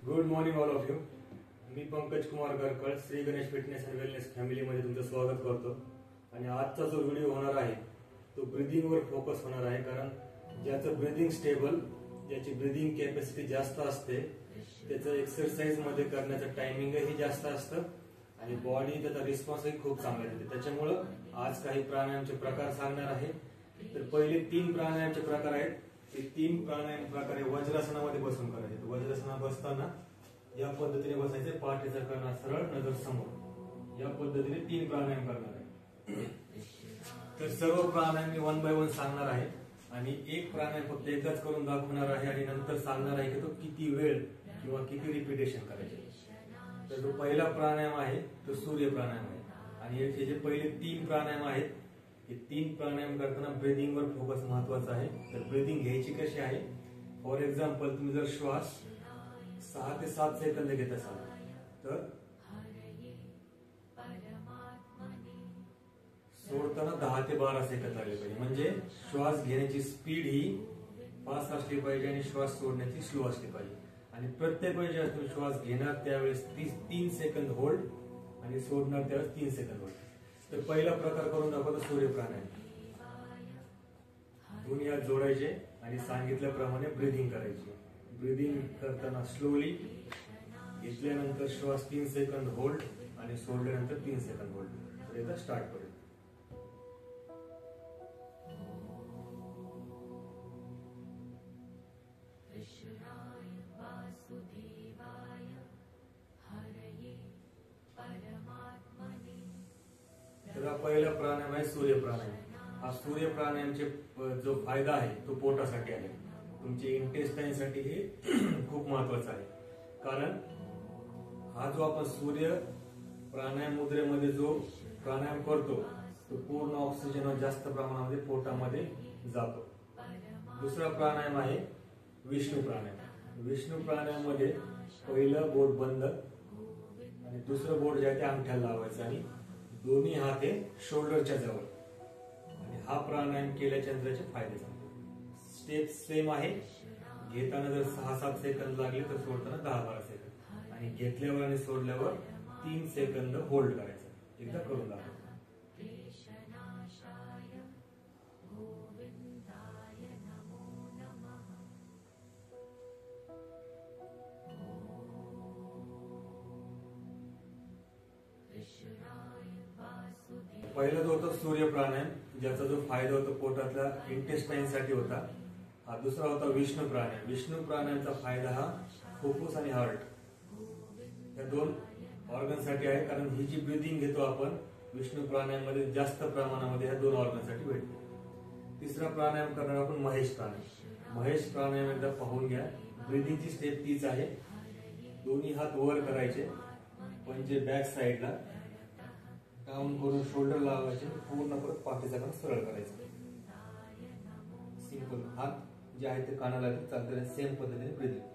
Good morning all of you. Me Pankaj Kumar Garkal Shri Ganesh fitness and wellness फॅमिलीमध्ये तुमचं स्वागत करतो. आणि आजचा जो व्हिडिओ होणार आहे तो ब्रीदिंगवर फोकस होणार आहे. कारण ज्याचं ब्रीदिंग स्टेबल, ज्याची ब्रीदिंग कॅपॅसिटी जास्त असते, त्याचं एक्सरसाइज मध्ये करण्याचं टायमिंगही जास्त असतं आणि बॉडी त्याचा रिस्पॉन्सही खूप चांगला देते. त्याच्यामुळं आज काही प्राणायामचे प्रकार सांगणार आहे. तर पहिले 3 प्राणायामचे प्रकार आहेत. ते 3 प्राणायाम प्रकारे वज्रासनामध्ये बसून करायचे. वज्रासनात बसताना या पद्धतीने बसायचे, पाठीचा कणा सरळ, नजर समोर. या पद्धतीने 3 प्राणायाम करणार आहे. तर सर्व प्राणायाम मी 1 बाय 1 सांगणार आहे आणि एक प्राणायाम फक्त एकदाच करून दाखवणार आहे आणि नंतर सांगणार आहे की तो किती वेळ किंवा किती रिपिटेशन करायचे. तर जो पहिला प्राणायाम आहे तो सूर्य प्राणायाम आहे. आणि याचे जे पहिले 3 प्राणायाम आहेत, हे 3 प्राणायाम करताना ब्रीदिंगवर फोकस महत्वाचा आहे. तर ब्रीदिंग घ्यायची कशी आहे? फॉर एक्झाम्पल, तुम्ही जर श्वास 6 ते 7 सेकंद घेत असाल तर सोडताना 10 ते 12 सेकंद लागले पाहिजे. म्हणजे श्वास घेण्याची स्पीड ही फास्ट असली पाहिजे आणि श्वास सोडण्याची स्लो असली पाहिजे. आणि प्रत्येक वेळी जेव्हा तुम्ही श्वास घेणार त्यावेळेस 3 सेकंद होल्ड आणि सोडणार त्यावेळेस 3 सेकंद होल्ड. तर पहिला प्रकार करून दाखवतो सूर्य प्राणायाम. दोन्ही हात जोडायचे आणि सांगितल्याप्रमाणे ब्रीदिंग करायची. ब्रीदिंग करताना स्लोली घेतल्यानंतर श्वास 3 सेकंद होल्ड आणि सोडल्यानंतर 3 सेकंद होल्ड. तर एकदा स्टार्ट करूया. तर हा पहिला प्राणायाम आहे सूर्य प्राणायाम. हा सूर्य प्राणायामचे जो फायदा आहे तो पोटासाठी आहे. तुमच्या इंटेस्टाईनसाठी हे खूप महत्वाचं आहे. कारण हा जो आपण सूर्य प्राणायाम मुद्रेमध्ये जो प्राणायाम करतो तो पूर्ण ऑक्सिजन जास्त प्रमाणामध्ये पोटामध्ये जातो. दुसरा प्राणायाम आहे विष्णू प्राणायाम. विष्णू प्राणायाम मध्ये पहिलं बोट बंद आणि दुसरं बोट जे आहे ते अंगठ्याला लावायचं आणि दोन्ही हात हे शोल्डरच्या जवळ. आणि हा प्राणायाम केल्याच्या नंतरचे फायदे सांगतो. स्टेप सेम आहे. घेताना जर 6-7 सेकंद लागले तर सोडताना 10-12 सेकंद आणि घेतल्यावर आणि सोडल्यावर 3 सेकंद होल्ड करायचं. एकदा करून दाखवा. पहिला जो होता सूर्य प्राणायाम, ज्याचा जो फायदा होता पोटातल्या इंटेस्टाईन साठी होता. हा दुसरा होता विष्णू प्राणायाम. विष्णू प्राणायामचा फायदा हा फुफ्फुस आणि हार्ट या 2 ऑर्गन साठी आहे. कारण ही जी ब्रीदिंग घेतो आपण विष्णू प्राणायाम मध्ये जास्त प्रमाणामध्ये ह्या 2 ऑर्गन साठी भेटते. तिसरा प्राणायाम करणार आपण महेश प्राणायाम. महेश प्राणायाम एकदा पाहून घ्या. ब्रीदिंगची स्टेप तीच आहे. दोन्ही हात वर करायचे, म्हणजे बॅक साइडला डाऊन करून शोल्डर लावायचे, पूर्ण परत पाठीचा कणा सरळ करायचा. सिंपल. हात जे आहे ते कानाला चालते. सेम पद्धतीने ब्रीदिंग.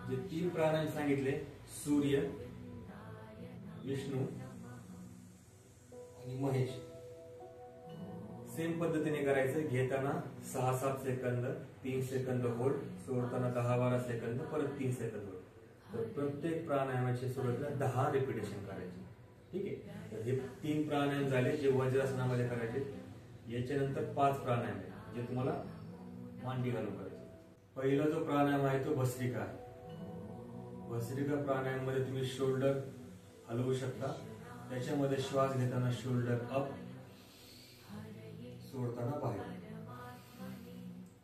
जे 3 प्राणायाम सांगितले, सूर्य, विष्णू आणि महेश, सेम पद्धतीने करायचं. घेताना 6-7 सेकंद, 3 सेकंद होल्ड, सोडताना 10-12 सेकंद, परत 3 सेकंद होल्ड. तर प्रत्येक प्राणायामाची सुरुवातीला 10 रिपिटेशन करायचे. ठीक आहे. तर हे 3 प्राणायाम झाले जे वज्रासनामध्ये करायचे. याच्यानंतर 5 प्राणायाम आहे जे तुम्हाला मांडी घालून करायचे. पहिला जो प्राणायाम आहे तो भस्त्रिका आहे. भस्त्रिका प्राणायाम मध्ये तुम्ही शोल्डर हलवू शकता. त्याच्यामध्ये श्वास घेताना शोल्डर अप, सोडताना बाहेर.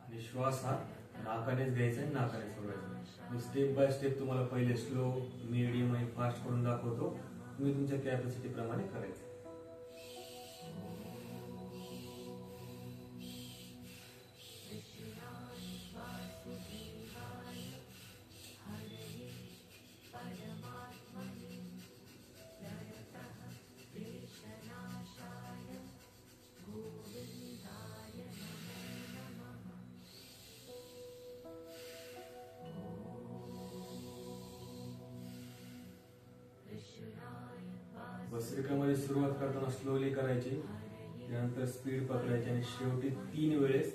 आणि श्वास हा नाकानेच घ्यायचा आणि नाकाने सोडायचा. मी स्टेप बाय स्टेप तुम्हाला पहिले स्लो, मीडियम आणि फास्ट करून दाखवतो. तुम्ही तुमच्या कॅपॅसिटी प्रमाणे करायचं. भस्त्रिकामध्ये सुरुवात करताना स्लोली करायची, त्यानंतर स्पीड पकडायची आणि शेवटी 3 वेळेस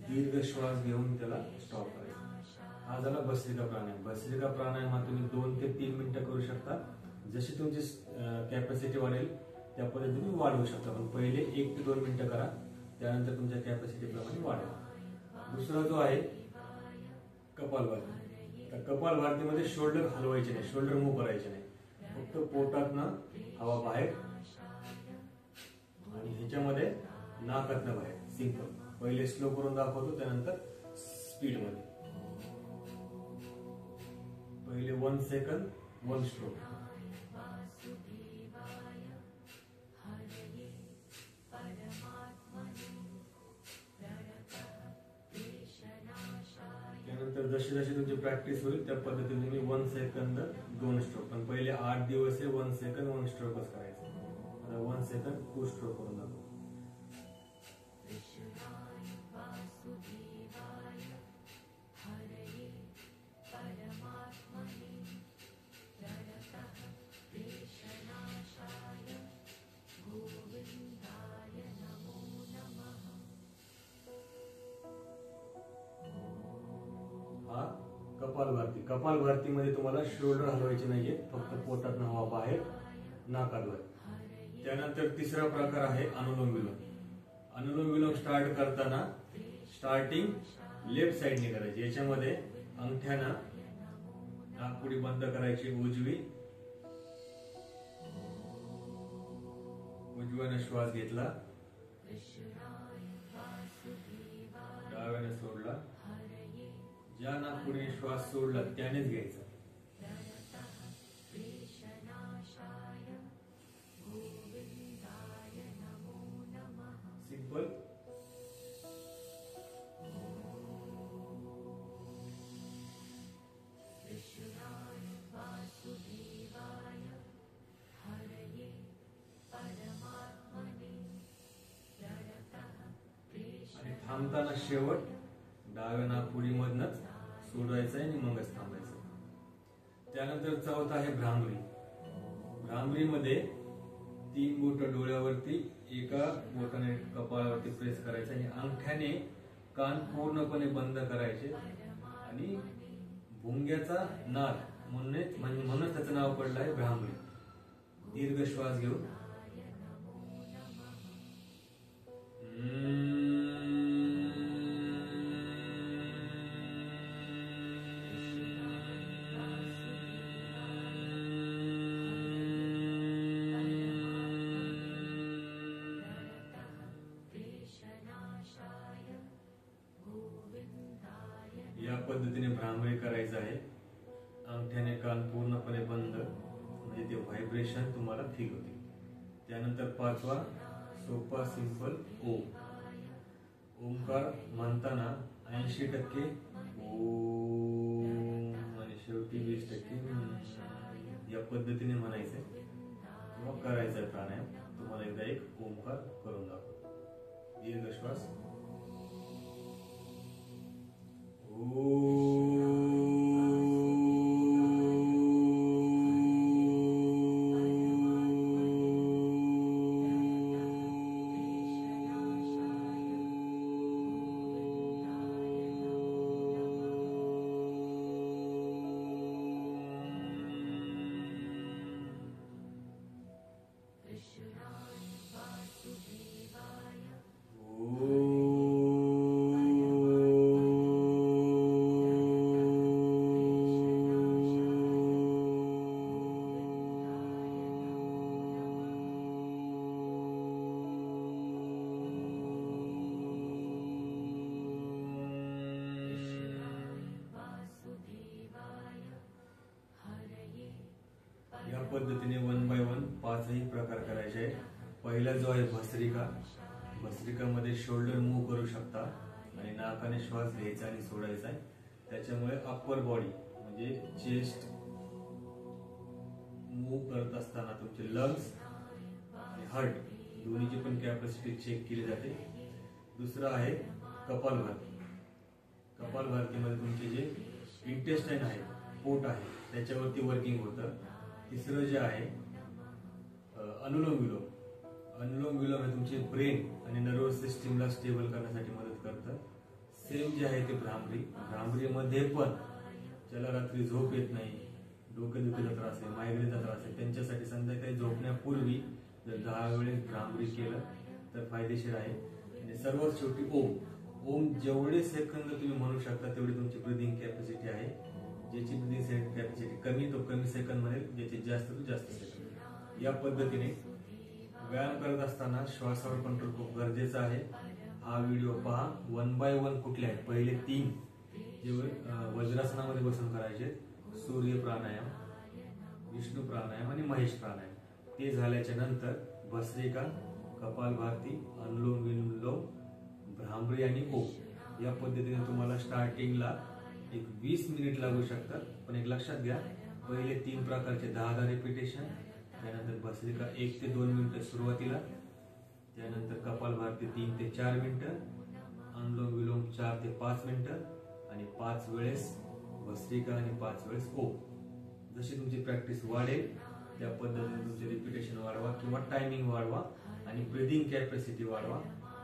दीर्घ श्वास घेऊन त्याला स्टॉप करायचा. हा झाला भस्त्रिका प्राणायाम. भस्त्रिका प्राणायाम हा तुम्ही 2 ते 3 मिनिटं करू शकता. जशी तुमची कॅपॅसिटी वाढेल त्या पद्धतीने वाढवू शकता, पण पहिले 1 ते 2 मिनिटं करा, त्यानंतर तुमच्या कॅपॅसिटी प्रमाणे वाढवा. दुसरा जो आहे कपालभाती. तर कपालभातीमध्ये शोल्डर हलवायचे नाही, शोल्डर मूव्ह करायचे नाही, फक्त पोटातनं हवा बाहेर आणि ह्याच्यामध्ये नाकातनं बाहेर. सिंपल. पहिले स्लो करून दाखवतो, त्यानंतर स्पीड मध्ये. पहिले 1 सेकंद 1 स्ट्रोक. त्यानंतर जशी जशी तुमची प्रॅक्टिस होईल त्या पद्धतीने तुम्ही 1 सेकंद 2 स्ट्रोक, पण पहिले 8 दिवस हे 1 सेकंद 1 स्ट्रोकच करायचं. आता 1 सेकंद 2 स्ट्रोक करून दाखव. हा कपालभाती. कपालभातीमध्ये तुम्हाला शोल्डर हलवायचे नाहीये, फक्त पोटातनं हवा बाहेर, नाकात बाहेर. त्यानंतर तिसरा प्रकार आहे अनुलोम विलोम. अनुलोम विलोम स्टार्ट करताना स्टार्टिंग लेफ्ट साइडने करायची. याच्यामध्ये अंगठ्यानं नाकपुडी बंद करायची उजव्याने श्वास घेतला, डाव्याने सोडला. ज्या नाकपुडीने श्वास सोडला त्यानेच घ्यायचा. सिंपल. आणि थांबताना शेवट डाव्या नाकपुडीमधनच सोडायचं आणि मगच थांबायचं. त्यानंतर चौथा आहे भ्रामरी. भ्रामरीमध्ये 3 बोट डोळ्यावरती, एका बोटाने कपाळावरती प्रेस करायचं आणि अंगठ्याने कान पूर्णपणे बंद करायचे आणि भुंग्याचा नाद म्हणूनच त्याचं नाव पडलं आहे भ्रामरी. दीर्घ श्वास घेऊन या पद्धतीने भ्रामरी करायचं आहे. अंगठ्याने कान पूर्णपणे बंद, म्हणजे ते व्हायब्रेशन तुम्हाला फील होते. त्यानंतर 5वा सोपा सिंपल ओम. ओमकार म्हणताना 80% ओम आणि शेवटी 20% या पद्धतीने म्हणायचंय किंवा करायचंय प्राणायाम. तुम्हाला एकदा एक ओमकार करून दाखवतो. दीर्घ श्वास. या पद्धतीने 1 बाय 1 5ही प्रकार करायचे आहे. पहिला जो आहे भस्त्रिका. भस्त्रिकामध्ये शोल्डर मूव्ह करू शकता आणि नाकाने श्वास घ्यायचा आणि सोडायचा आहे. त्याच्यामुळे अप्पर बॉडी म्हणजे चेस्ट मूव्ह करत असताना तुमचे लंग्स आणि हार्ट दोन्हीची पण कॅपॅसिटी चेक केली जाते. दुसरा आहे कपालभाती. कपालभातीमध्ये तुमचे जे इंटेस्टाईन आहे, पोट आहे, त्याच्यावरती वर्किंग होतं. तिसरं जे आहे अनुलोम विलोम. अनुलोम विलोम हे तुमचे ब्रेन आणि नर्वस सिस्टीमला स्टेबल करण्यासाठी मदत करतं. सेम जे आहे ते भ्रामरीमध्ये पण ज्याला रात्री झोप येत नाही, डोकेदुखीचा त्रास आहे, मायग्रेनचा त्रास आहे, त्यांच्यासाठी संध्याकाळी झोपण्यापूर्वी जर 10 वेळेस भ्रामरी केलं तर फायदेशीर आहे. आणि सर्वात शेवटी ओम. ओम जेवढे सेकंद तुम्ही म्हणू शकता तेवढी तुमची ब्रिदिंग कॅपॅसिटी आहे. ज्याची ब्रिदिंग कॅपॅसिटी कमी तो कमी सेकंद मध्ये, ज्याची जास्त तो जास्त सेकंद. या पद्धतीने व्यायाम करत असताना श्वासावर कंट्रोल खूप गरजेचा आहे. हा व्हिडिओ पहा. 1 बाय 1 कुठले आहेत. पहिले 3 जे वज्रासनामध्ये बसून करायचे, सूर्य प्राणायाम, विष्णू प्राणायाम आणि महेश प्राणायाम. ते झाल्याच्या नंतर भस्त्रिका, कपालभाती, अनुलोम विलोम, भ्रामरी आणि ओम. या पद्धतीने तुम्हाला स्टार्टिंगला एक 20 मिनिट लागू शकतात. पण एक लक्षात घ्या, पहिले 3 प्रकारचे 10 रिपिटेशन, त्यानंतर भस्त्रिका 1 ते 2 मिनिटं सुरुवातीला, त्यानंतर कपालभाती 3 ते 4 मिनिटं, अनुलोम विलोम 4 ते 5 मिनिटं आणि 5 वेळेस भस्त्रिका आणि 5 वेळेस ओम. जशी तुमची प्रॅक्टिस वाढेल त्या पद्धतीने तुमचे रिपिटेशन वाढवा किंवा टायमिंग वाढवा आणि ब्रीदिंग कॅपॅसिटी वाढवा.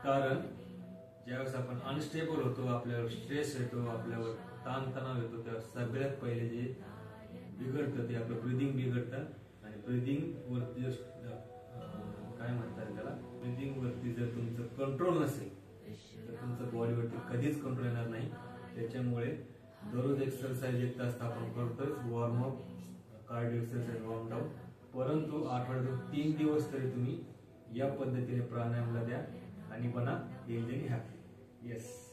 कारण ज्यावेळेस आपण अनस्टेबल होतो, आपल्यावर स्ट्रेस येतो, आपल्यावर ताणतणाव येतो, तेव्हा सगळ्यात पहिले जे बिघडतं ते आपलं ब्रीदिंग बिघडतं. आणि ब्रीदिंग वरती काय म्हणतात त्याला, ब्रीदिंग वरती जर तुमचं कंट्रोल नसेल तर तुमचं बॉडीवरती कधीच कंट्रोल येणार नाही. त्याच्यामुळे दररोज एक्सरसाइज 1 तास आपण करतोय, warm up, cardio exercise, warm down. परंतु आठवड्यातून 3 दिवस तरी तुम्ही या पद्धतीने प्राणायामला द्या आणि बना हेल्दी आणि हॅपी. येस.